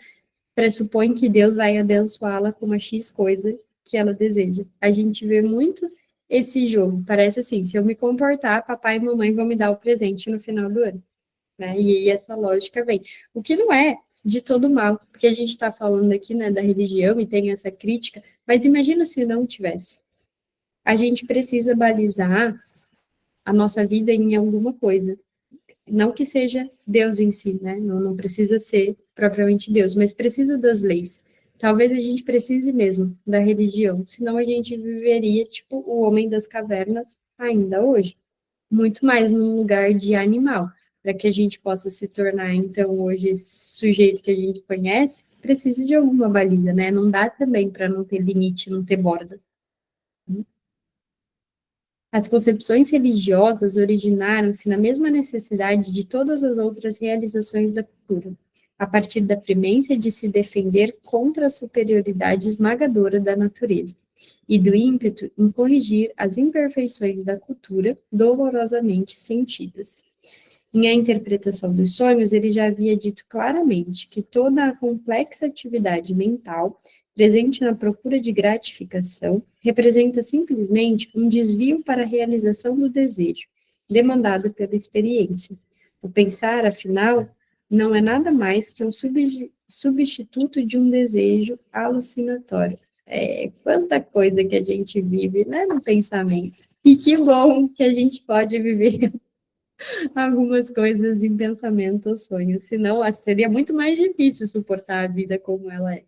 pressupõe que Deus vai abençoá-la com uma X coisa que ela deseja. A gente vê muito esse jogo. Parece assim, se eu me comportar, papai e mamãe vão me dar o presente no final do ano. Né? E aí essa lógica vem. O que não é de todo mal, porque a gente está falando aqui, né, da religião e tem essa crítica, mas imagina se não tivesse. A gente precisa balizar a nossa vida em alguma coisa. Não que seja Deus em si, né? Não precisa ser propriamente Deus, mas precisa das leis. Talvez a gente precise mesmo da religião, senão a gente viveria tipo o homem das cavernas ainda hoje, muito mais num lugar de animal, para que a gente possa se tornar, então, hoje, esse sujeito que a gente conhece, precisa de alguma baliza, né? Não dá também para não ter limite, não ter borda. As concepções religiosas originaram-se na mesma necessidade de todas as outras realizações da cultura, a partir da premência de se defender contra a superioridade esmagadora da natureza, e do ímpeto em corrigir as imperfeições da cultura dolorosamente sentidas. Em A Interpretação dos Sonhos, ele já havia dito claramente que toda a complexa atividade mental presente na procura de gratificação representa simplesmente um desvio para a realização do desejo, demandado pela experiência. O pensar, afinal, não é nada mais que um substituto de um desejo alucinatório. Quanta coisa que a gente vive, né, no pensamento. E que bom que a gente pode viver algumas coisas em pensamento ou sonho, senão seria muito mais difícil suportar a vida como ela é.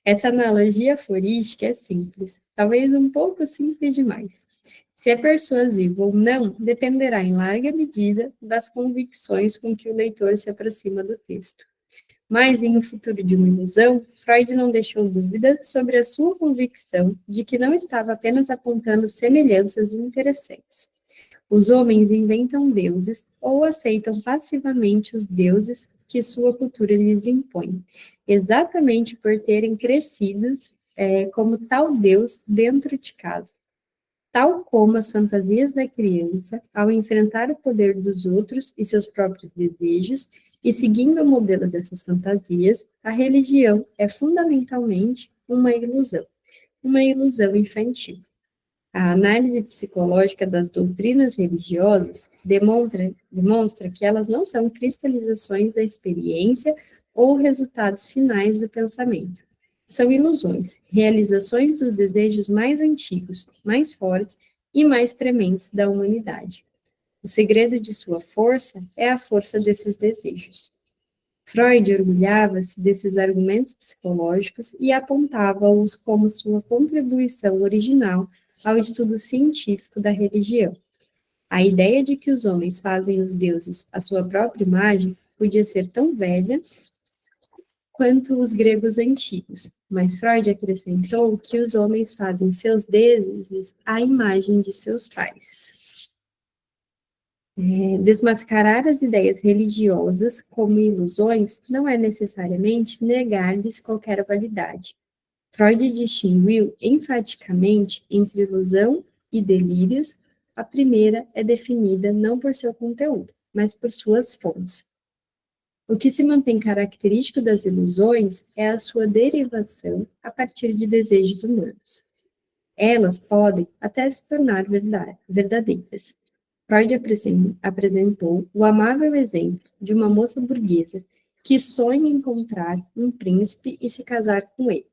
Essa analogia aforística é simples, talvez um pouco simples demais. Se é persuasivo ou não, dependerá em larga medida das convicções com que o leitor se aproxima do texto. Mas, em O Futuro de uma Ilusão, Freud não deixou dúvida sobre a sua convicção de que não estava apenas apontando semelhanças interessantes. Os homens inventam deuses ou aceitam passivamente os deuses que sua cultura lhes impõe, exatamente por terem crescidos como tal Deus dentro de casa. Tal como as fantasias da criança, ao enfrentar o poder dos outros e seus próprios desejos, e seguindo o modelo dessas fantasias, a religião é fundamentalmente uma ilusão infantil. A análise psicológica das doutrinas religiosas demonstra que elas não são cristalizações da experiência ou resultados finais do pensamento. São ilusões, realizações dos desejos mais antigos, mais fortes e mais prementes da humanidade. O segredo de sua força é a força desses desejos. Freud orgulhava-se desses argumentos psicológicos e apontava-os como sua contribuição original ao estudo científico da religião. A ideia de que os homens fazem os deuses à sua própria imagem podia ser tão velha quanto os gregos antigos, mas Freud acrescentou que os homens fazem seus deuses à imagem de seus pais. Desmascarar as ideias religiosas como ilusões não é necessariamente negar-lhes qualquer validade. Freud distinguiu enfaticamente entre ilusão e delírios. A primeira é definida não por seu conteúdo, mas por suas fontes. O que se mantém característico das ilusões é a sua derivação a partir de desejos humanos. Elas podem até se tornar verdadeiras. Freud apresentou o amável exemplo de uma moça burguesa que sonha encontrar um príncipe e se casar com ele.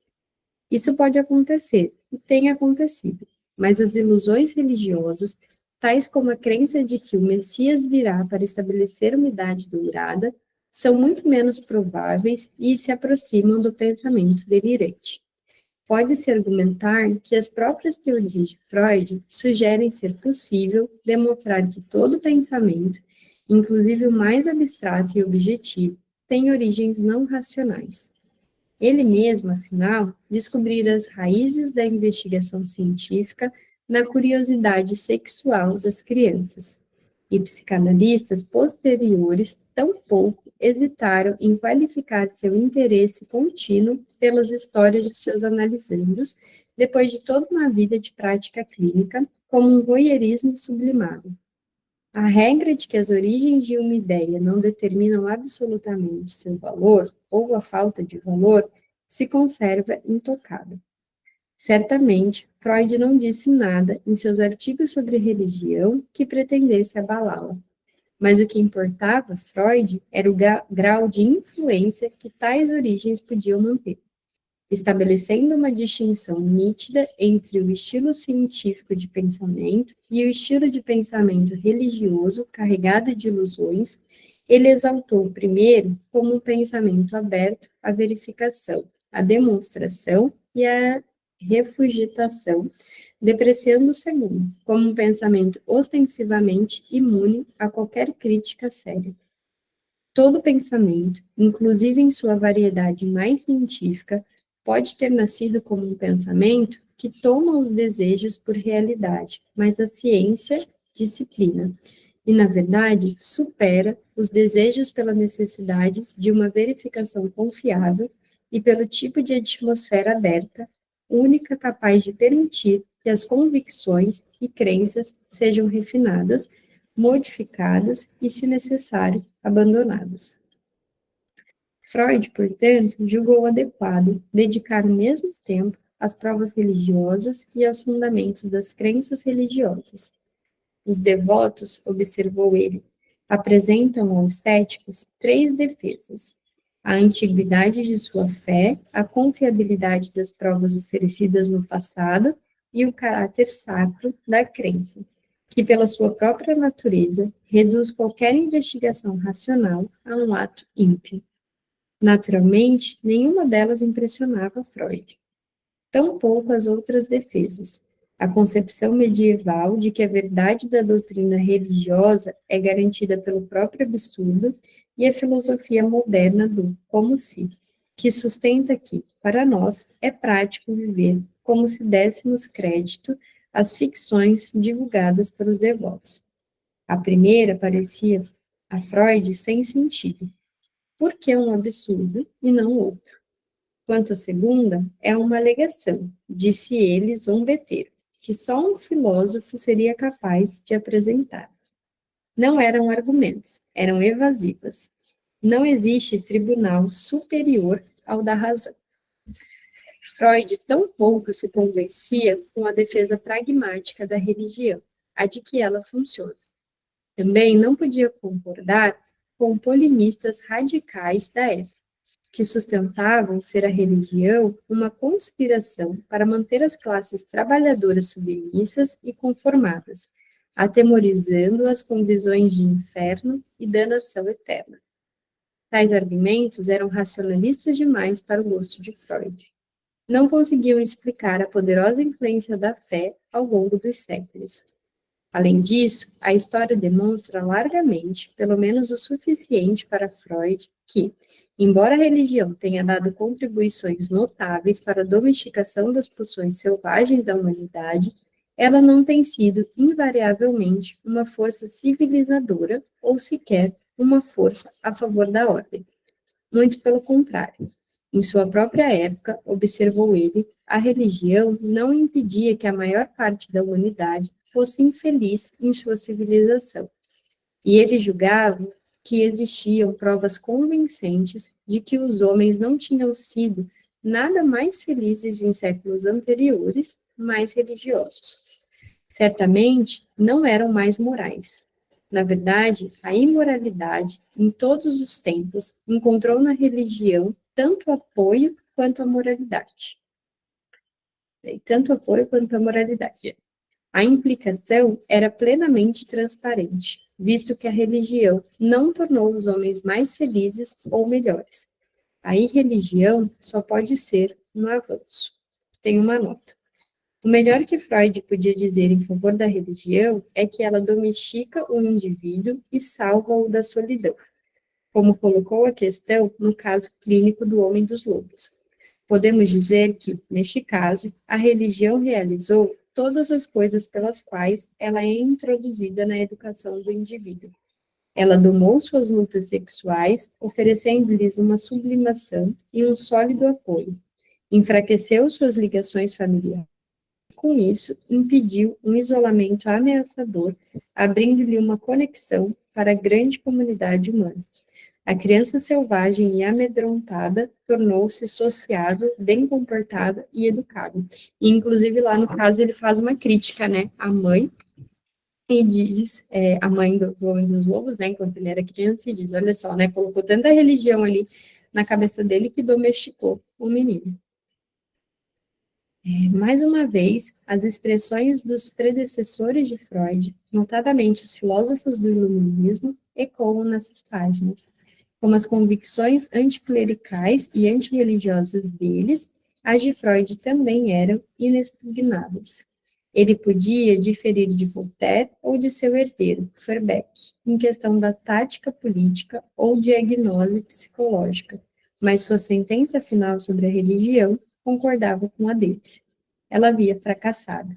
Isso pode acontecer, e tem acontecido, mas as ilusões religiosas, tais como a crença de que o Messias virá para estabelecer uma idade dourada, são muito menos prováveis e se aproximam do pensamento delirante. Pode-se argumentar que as próprias teorias de Freud sugerem ser possível demonstrar que todo pensamento, inclusive o mais abstrato e objetivo, tem origens não racionais. Ele mesmo, afinal, descobrira as raízes da investigação científica na curiosidade sexual das crianças. E psicanalistas posteriores tampouco hesitaram em qualificar seu interesse contínuo pelas histórias de seus analisandos, depois de toda uma vida de prática clínica, como um voyeurismo sublimado. A regra de que as origens de uma ideia não determinam absolutamente seu valor, ou a falta de valor, se conserva intocada. Certamente, Freud não disse nada em seus artigos sobre religião que pretendesse abalá-la. Mas o que importava a Freud era o grau de influência que tais origens podiam manter, estabelecendo uma distinção nítida entre o estilo científico de pensamento e o estilo de pensamento religioso carregado de ilusões. Ele exaltou o primeiro como um pensamento aberto à verificação, à demonstração e à refugitação, depreciando o segundo como um pensamento ostensivamente imune a qualquer crítica séria. Todo pensamento, inclusive em sua variedade mais científica, pode ter nascido como um pensamento que toma os desejos por realidade, mas a ciência disciplina, e, na verdade, supera os desejos pela necessidade de uma verificação confiável e pelo tipo de atmosfera aberta, única capaz de permitir que as convicções e crenças sejam refinadas, modificadas e, se necessário, abandonadas. Freud, portanto, julgou adequado dedicar o mesmo tempo às provas religiosas e aos fundamentos das crenças religiosas. Os devotos, observou ele, apresentam aos céticos três defesas: a antiguidade de sua fé, a confiabilidade das provas oferecidas no passado e o caráter sacro da crença, que, pela sua própria natureza, reduz qualquer investigação racional a um ato ímpio. Naturalmente, nenhuma delas impressionava Freud. Tampouco as outras defesas. A concepção medieval de que a verdade da doutrina religiosa é garantida pelo próprio absurdo e a filosofia moderna do como se, que sustenta que, para nós, é prático viver como se dessemos crédito às ficções divulgadas pelos devotos. A primeira parecia a Freud sem sentido. Por que um absurdo e não outro? Quanto à segunda, é uma alegação, disse ele zombeteiro. que só um filósofo seria capaz de apresentar. Não eram argumentos, eram evasivas. Não existe tribunal superior ao da razão. Freud tão pouco se convencia com a defesa pragmática da religião, a de que ela funciona. Também não podia concordar com polemistas radicais da época, que sustentavam ser a religião uma conspiração para manter as classes trabalhadoras submissas e conformadas, atemorizando-as com visões de inferno e danação eterna. Tais argumentos eram racionalistas demais para o gosto de Freud. Não conseguiam explicar a poderosa influência da fé ao longo dos séculos. Além disso, a história demonstra largamente, pelo menos o suficiente para Freud, que, embora a religião tenha dado contribuições notáveis para a domesticação das pulsões selvagens da humanidade, ela não tem sido, invariavelmente, uma força civilizadora ou sequer uma força a favor da ordem. Muito pelo contrário. Em sua própria época, observou ele, a religião não impedia que a maior parte da humanidade fosse infeliz em sua civilização. E ele julgava que existiam provas convincentes de que os homens não tinham sido nada mais felizes em séculos anteriores, mais religiosos. Certamente, não eram mais morais. Na verdade, a imoralidade, em todos os tempos, encontrou na religião tanto apoio quanto a moralidade. Tanto apoio quanto a moralidade. A implicação era plenamente transparente, visto que a religião não tornou os homens mais felizes ou melhores. A irreligião só pode ser um avanço. Tem uma nota. O melhor que Freud podia dizer em favor da religião é que ela domestica o indivíduo e salva-o da solidão, como colocou a questão no caso clínico do homem dos lobos. Podemos dizer que, neste caso, a religião realizou todas as coisas pelas quais ela é introduzida na educação do indivíduo. Ela domou suas lutas sexuais, oferecendo-lhes uma sublimação e um sólido apoio. Enfraqueceu suas ligações familiares. Com isso, impediu um isolamento ameaçador, abrindo-lhe uma conexão para a grande comunidade humana. A criança selvagem e amedrontada tornou-se sociável, bem comportada e educada. E, inclusive, lá no caso, ele faz uma crítica, né, à mãe, e diz, a mãe do Homem dos Lobos, né, enquanto ele era criança, e diz, olha só, né, colocou tanta religião ali na cabeça dele que domesticou o menino. Mais uma vez, as expressões dos predecessores de Freud, notadamente os filósofos do Iluminismo, ecoam nessas páginas. Como as convicções anticlericais e antirreligiosas deles, as de Freud também eram inexpugnáveis. Ele podia diferir de Voltaire ou de seu herdeiro, Feuerbach, em questão da tática política ou diagnose psicológica, mas sua sentença final sobre a religião concordava com a deles. Ela havia fracassado.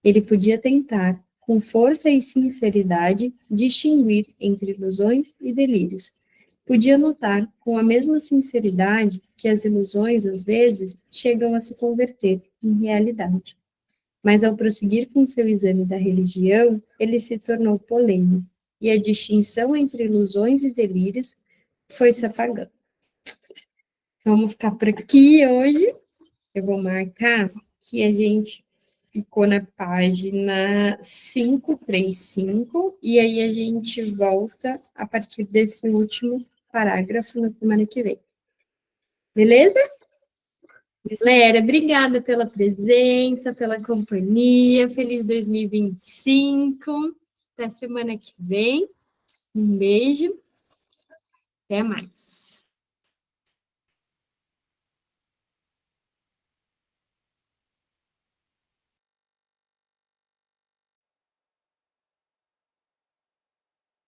Ele podia tentar, com força e sinceridade, distinguir entre ilusões e delírios. Podia notar, com a mesma sinceridade, que as ilusões, às vezes, chegam a se converter em realidade. Mas, ao prosseguir com seu exame da religião, ele se tornou polêmico, e a distinção entre ilusões e delírios foi se apagando. Vamos ficar por aqui hoje. Eu vou marcar que a gente ficou na página 535, e aí a gente volta a partir desse último parágrafo na semana que vem. Beleza? Galera, obrigada pela presença, pela companhia. Feliz 2025. Até semana que vem. Um beijo. Até mais.